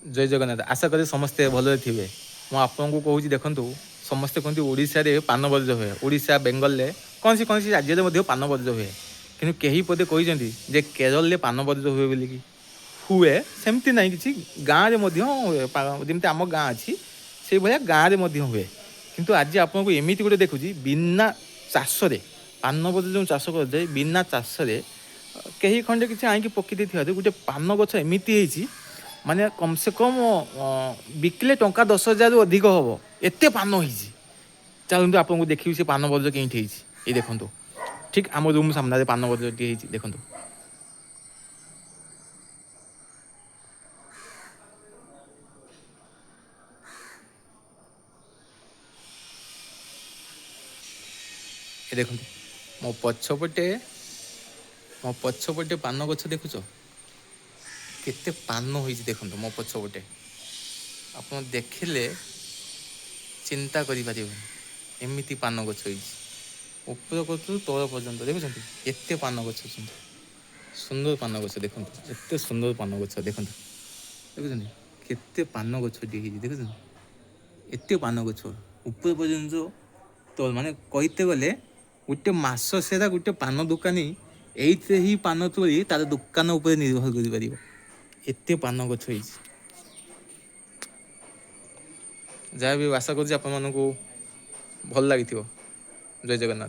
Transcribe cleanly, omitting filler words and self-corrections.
जय जगन्नाथ आशा करी समस्ते भलरे थे ମୁଁ ଆପଣଙ୍କୁ କହୁଛି ଦେଖନ୍ତୁ ସମସ୍ତେ କୁହନ୍ତି ଓଡ଼ିଶାରେ ପାନ ବର୍ଜ୍ୟ ହୁଏ ଓଡ଼ିଶା ବେଙ୍ଗଲରେ କୌଣସି ରାଜ୍ୟରେ ମଧ୍ୟ ପାନ ବର୍ଜ୍ୟ ହୁଏ କିନ୍ତୁ କେହି ପଦେ କହିଛନ୍ତି ଯେ କେରଳରେ ପାନ ବର୍ଜ୍ୟ ହୁଏ ବୋଲିକି ହୁଏ ସେମିତି ନାହିଁ କିଛି ଗାଁରେ ମଧ୍ୟ ହୁଏ ଯେମିତି ଆମ ଗାଁ ଅଛି ସେଇଭଳିଆ ଗାଁରେ ମଧ୍ୟ ହୁଏ କିନ୍ତୁ ଆଜି ଆପଣଙ୍କୁ ଏମିତି ଗୋଟେ ଦେଖୁଛି ବିନା ଚାଷରେ ପାନ ବର୍ଜ୍ୟ ଯେଉଁ ଚାଷ କରାଯାଏ ବିନା ଚାଷରେ କେହି ଖଣ୍ଡେ କିଛି ଆଣିକି ପକେଇ ଦେଇଥିବାରୁ ଗୋଟେ ପାନ ଗଛ ଏମିତି ହେଇଛି ମାନେ କମ୍ ସେ କମ୍ ବିକିଲେ ଟଙ୍କା 10,000ରୁ ଅଧିକ ହେବ ଏତେ ପାନ ହେଇଛି ଚାଲନ୍ତୁ ଆପଣଙ୍କୁ ଦେଖିବି ସେ ପାନ ବର୍ଜ୍ୟ କେମିତି ହେଇଛି ଏଇ ଦେଖନ୍ତୁ ଠିକ୍ ଆମ ରୁମ୍ ସାମ୍ନାରେ ପାନ ବର୍ଜ୍ୟଟି ହେଇଛି ଦେଖନ୍ତୁ ଏ ଦେଖନ୍ତୁ ମୋ ପଛପଟେ ପାନ ଗଛ ଦେଖୁଛ କେତେ ପାନ ହେଇଛି ଦେଖନ୍ତୁ ମୋ ପଛପଟେ ଆପଣ ଦେଖିଲେ ଚିନ୍ତା କରିପାରିବେନି ଏମିତି ପାନ ଗଛ ହେଇଛି ଉପର କତରୁ ତଳ ପର୍ଯ୍ୟନ୍ତ ଦେଖୁଛନ୍ତି ଏତେ ପାନ ଗଛ ଅଛନ୍ତି ସୁନ୍ଦର ପାନ ଗଛ ଦେଖନ୍ତୁ ଏତେ ସୁନ୍ଦର ପାନ ଗଛ ଦେଖନ୍ତୁ ଦେଖୁଛନ୍ତି କେତେ ପାନ ଗଛଟିଏ ହେଇଛି ଦେଖୁଛନ୍ତି ଏତେ ପାନ ଗଛ ଉପର ପର୍ଯ୍ୟନ୍ତ ତ ମାନେ କହିତେ ଗଲେ ଗୋଟେ ମାସ ସେରା ଗୋଟେ ପାନ ଦୋକାନୀ ଏଇଥିରେ ହିଁ ପାନ ତୋଳି ତାର ଦୋକାନ ଉପରେ ନିର୍ଭର କରିପାରିବ ଏତେ ପାନ ଗଛ ହେଇଛି ଯାହା ବି ଆଶା କରୁଛି ଆପଣମାନଙ୍କୁ ଭଲ ଲାଗିଥିବ ଜୟ ଜଗନ୍ନାଥ।